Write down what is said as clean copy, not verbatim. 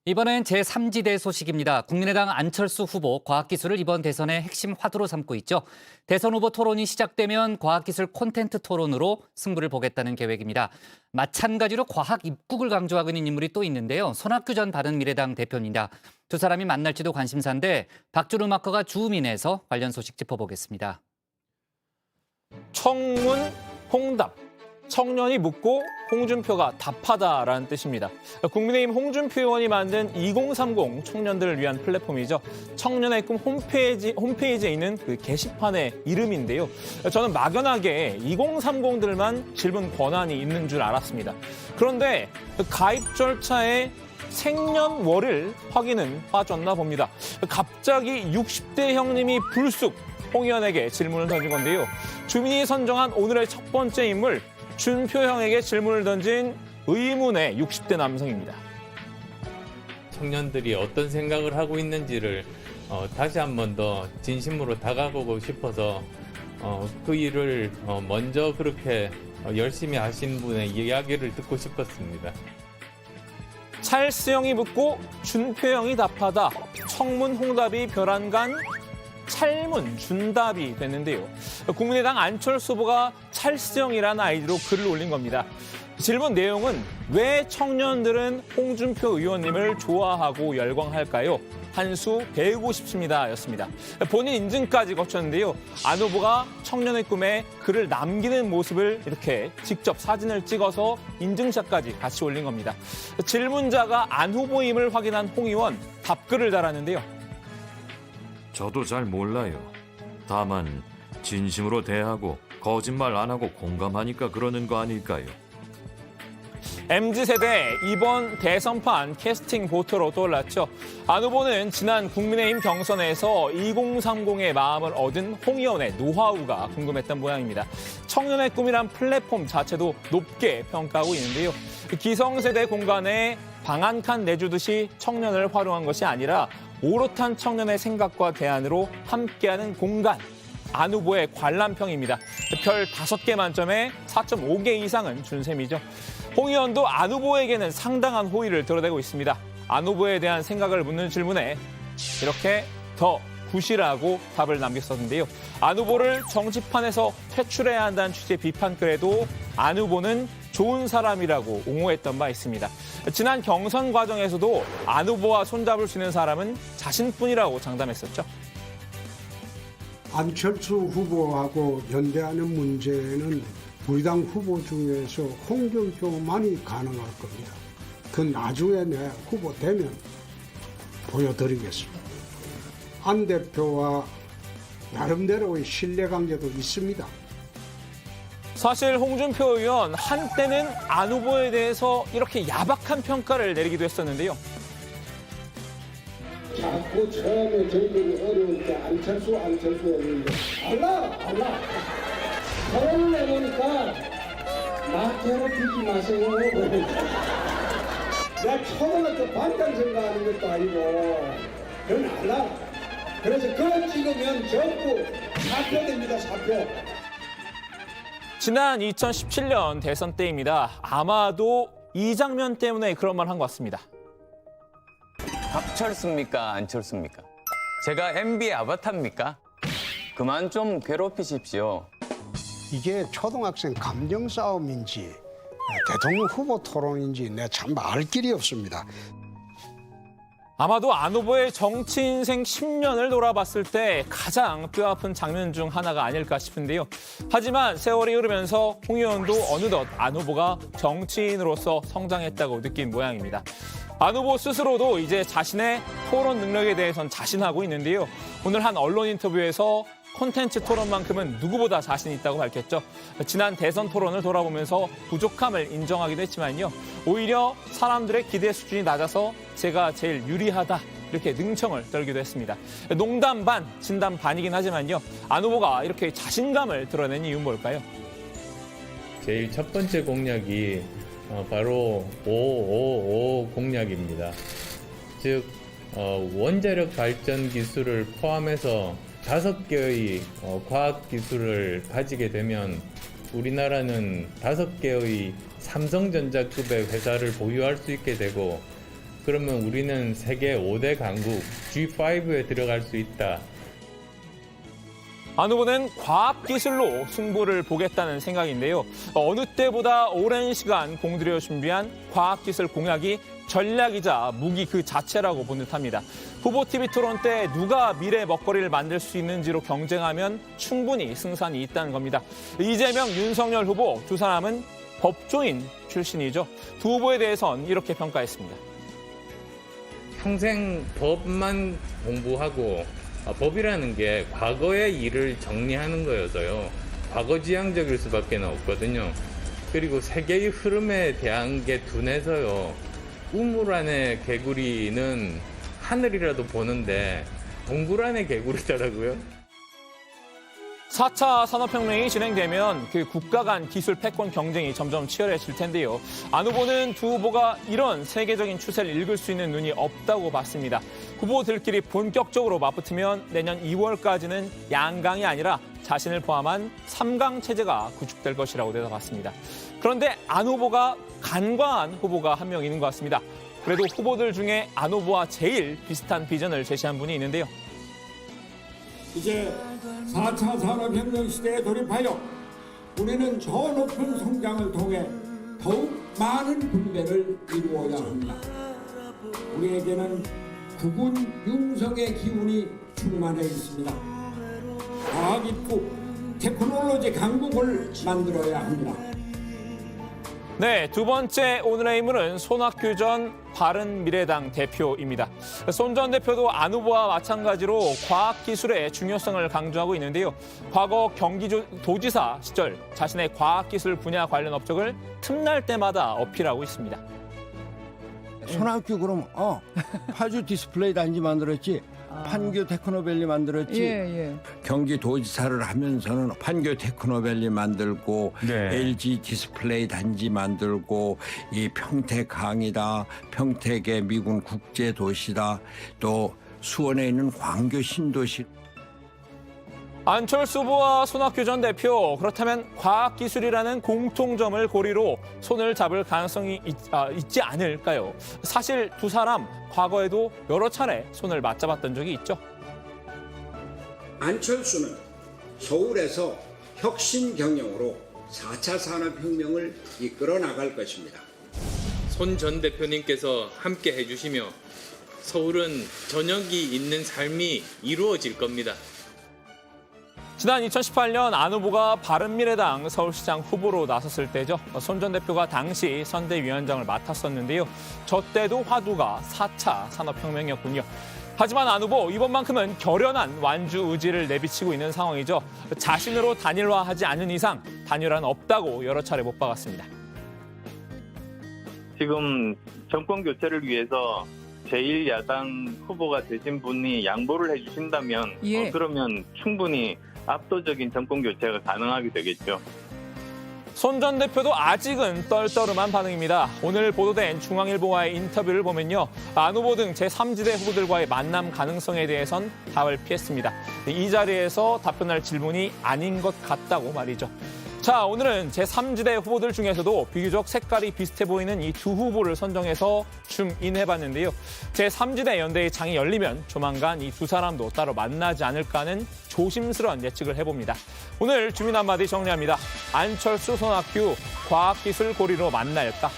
이번엔 제3지대 소식입니다. 국민의당 안철수 후보 과학기술을 이번 대선의 핵심 화두로 삼고 있죠. 대선 후보 토론이 시작되면 과학기술 콘텐트 토론으로 승부를 보겠다는 계획입니다. 마찬가지로 과학 입국을 강조하고 있는 인물이 또 있는데요. 손학규 전 바른미래당 대표입니다. 두 사람이 만날지도 관심사인데 박주루 마커가 주민에서 관련 소식 짚어보겠습니다. 청문 홍답. 청년이 묻고 홍준표가 답하다라는 뜻입니다. 국민의힘 홍준표 의원이 만든 2030 청년들을 위한 플랫폼이죠. 청년의 꿈 홈페이지에 있는 그 게시판의 이름인데요. 저는 막연하게 2030들만 질문 권한이 있는 줄 알았습니다. 그런데 그 가입 절차에 생년월일 확인은 빠졌나 봅니다. 갑자기 60대 형님이 불쑥 홍 의원에게 질문을 던진 건데요. 주민이 선정한 오늘의 첫 번째 인물, 준표 형에게 질문을 던진 의문의 60대 남성입니다. 청년들이 어떤 생각을 하고 있는지를 다시 한 번 더 진심으로 다가가고 싶어서 그 일을 먼저 그렇게 열심히 하신 분의 이야기를 듣고 싶었습니다. 찰스 형이 묻고 준표 형이 답하다. 청문 홍답이 별안간 찰문 준답이 됐는데요. 국민의당 안철수 후보가 찰스 형이라는 아이디로 글을 올린 겁니다. 질문 내용은 왜 청년들은 홍준표 의원님을 좋아하고 열광할까요? 한 수 배우고 싶습니다 였습니다. 본인 인증까지 거쳤는데요. 안 후보가 청년의 꿈에 글을 남기는 모습을 이렇게 직접 사진을 찍어서 인증샷까지 같이 올린 겁니다. 질문자가 안 후보임을 확인한 홍 의원 답글을 달았는데요. 저도 잘 몰라요. 다만 진심으로 대하고 거짓말 안 하고 공감하니까 그러는 거 아닐까요? MZ세대 이번 대선판 캐스팅 보트로 떠올랐죠. 안 후보는 지난 국민의힘 경선에서 2030의 마음을 얻은 홍 의원의 노하우가 궁금했던 모양입니다. 청년의 꿈이란 플랫폼 자체도 높게 평가하고 있는데요. 기성세대 공간에 방 한 칸 내주듯이 청년을 활용한 것이 아니라 오롯한 청년의 생각과 대안으로 함께하는 공간. 안 후보의 관람평입니다. 별 5개 만점에 4.5개 이상은 준 셈이죠. 홍 의원도 안 후보에게는 상당한 호의를 드러내고 있습니다. 안 후보에 대한 생각을 묻는 질문에 이렇게 더 굿이라고 답을 남겼었는데요. 안 후보를 정치판에서 퇴출해야 한다는 취지의 비판글에도 안 후보는 좋은 사람이라고 옹호했던 바 있습니다. 지난 경선 과정에서도 안 후보와 손잡을 수 있는 사람은 자신뿐이라고 장담했었죠. 안철수 후보하고 연대하는 문제는 우리 당 후보 중에서 홍준표만이 가능할 겁니다. 그 나중에 내 후보 되면 보여드리겠습니다. 안 대표와 나름대로의 신뢰관계도 있습니다. 사실 홍준표 의원 한때는 안 후보에 대해서 이렇게 야박한 평가를 내리기도 했었는데요. 자꾸 처음에 저희들이 어려울 때 안철수 했는데 알라 결혼을 해보니까 나 괴롭히지 마세요. 내가 초등학교 반장 생각하는 것도 아니고 그건 알라. 그래서 그거 찍으면 전부 사표됩니다. 사표. 지난 2017년 대선 때입니다. 아마도 이 장면 때문에 그런 말 한 것 같습니다. 박철수입니까? 안철수입니까? 제가 MB의 아바타입니까? 그만 좀 괴롭히십시오. 이게 초등학생 감정 싸움인지 대통령 후보 토론인지 내가 참 알 길이 없습니다. 아마도 안 후보의 정치 인생 10년을 돌아봤을 때 가장 뼈아픈 장면 중 하나가 아닐까 싶은데요. 하지만 세월이 흐르면서 홍 의원도 어느덧 안 후보가 정치인으로서 성장했다고 느낀 모양입니다. 안 후보 스스로도 이제 자신의 토론 능력에 대해선 자신하고 있는데요. 오늘 한 언론 인터뷰에서 콘텐츠 토론만큼은 누구보다 자신 있다고 밝혔죠. 지난 대선 토론을 돌아보면서 부족함을 인정하기도 했지만요. 오히려 사람들의 기대 수준이 낮아서 제가 제일 유리하다 이렇게 능청을 떨기도 했습니다. 농담 반, 진담 반이긴 하지만요. 안 후보가 이렇게 자신감을 드러낸 이유는 뭘까요? 제일 첫 번째 공약이 바로 555 공약입니다. 즉 원자력 발전 기술을 포함해서 5개의 과학 기술을 가지게 되면 우리나라는 5개의 삼성전자급의 회사를 보유할 수 있게 되고 그러면 우리는 세계 5대 강국 G5에 들어갈 수 있다. 안 후보는 과학기술로 승부를 보겠다는 생각인데요. 어느 때보다 오랜 시간 공들여 준비한 과학기술 공약이 전략이자 무기 그 자체라고 본 듯합니다. 후보 TV 토론 때 누가 미래 먹거리를 만들 수 있는지로 경쟁하면 충분히 승산이 있다는 겁니다. 이재명, 윤석열 후보 두 사람은 법조인 출신이죠. 두 후보에 대해선 이렇게 평가했습니다. 평생 법만 공부하고 법이라는 게 과거의 일을 정리하는 거여서요. 과거지향적일 수밖에 없거든요. 그리고 세계의 흐름에 대한 게 둔해서요. 우물 안의 개구리는 하늘이라도 보는데 동굴 안의 개구리더라고요. 4차 산업혁명이 진행되면 그 국가 간 기술 패권 경쟁이 점점 치열해질 텐데요. 안 후보는 두 후보가 이런 세계적인 추세를 읽을 수 있는 눈이 없다고 봤습니다. 후보들끼리 본격적으로 맞붙으면 내년 2월까지는 양강이 아니라 자신을 포함한 3강 체제가 구축될 것이라고 내다봤습니다. 그런데 안 후보가 간과한 후보가 한 명 있는 것 같습니다. 그래도 후보들 중에 안 후보와 제일 비슷한 비전을 제시한 분이 있는데요. 이제 4차 산업혁명 시대에 돌입하여 우리는 더 높은 성장을 통해 더욱 많은 분배를 이루어야 합니다. 우리에게는 국군 융성의 기운이 충만해 있습니다. 과학 입국, 테크놀로지 강국을 만들어야 합니다. 네, 두 번째 오늘의 인물은 손학규 전 바른미래당 대표입니다. 손 전 대표도 안 후보와 마찬가지로 과학기술의 중요성을 강조하고 있는데요. 과거 경기도지사 시절 자신의 과학기술 분야 관련 업적을 틈날 때마다 어필하고 있습니다. 손학규 그럼 파주 디스플레이 단지 만들었지, 판교 테크노밸리 만들었지. 경기도지사를 하면서는 판교 테크노밸리 만들고 LG 디스플레이 단지 만들고 이 평택항이다, 평택의 미군 국제도시다, 또 수원에 있는 광교 신도시. 안철수 후보와 손학규 전 대표, 그렇다면 과학기술이라는 공통점을 고리로 손을 잡을 가능성이 있지 않을까요? 사실 두 사람 과거에도 여러 차례 손을 맞잡았던 적이 있죠. 안철수는 서울에서 혁신 경영으로 4차 산업혁명을 이끌어 나갈 것입니다. 손 전 대표님께서 함께 해주시며 서울은 저녁이 있는 삶이 이루어질 겁니다. 지난 2018년 안 후보가 바른미래당 서울시장 후보로 나섰을 때죠. 손 전 대표가 당시 선대위원장을 맡았었는데요. 저 때도 화두가 4차 산업혁명이었군요. 하지만 안 후보 이번만큼은 결연한 완주 의지를 내비치고 있는 상황이죠. 자신으로 단일화하지 않은 이상 단일화는 없다고 여러 차례 못 박았습니다. 지금 정권 교체를 위해서 제1야당 후보가 되신 분이 양보를 해주신다면 그러면 충분히 압도적인 정권 교체가 가능하게 되겠죠. 손 전 대표도 아직은 떨떠름한 반응입니다. 오늘 보도된 중앙일보와의 인터뷰를 보면요. 안 후보 등 제3지대 후보들과의 만남 가능성에 대해선 답을 피했습니다. 이 자리에서 답변할 질문이 아닌 것 같다고 말이죠. 자, 오늘은 제3지대 후보들 중에서도 비교적 색깔이 비슷해 보이는 이 두 후보를 선정해서 줌인해봤는데요. 제3지대 연대의 장이 열리면 조만간 이 두 사람도 따로 만나지 않을까 하는 조심스러운 예측을 해봅니다. 오늘 주민 한마디 정리합니다. 안철수, 손학규, 과학기술 고리로 만날까?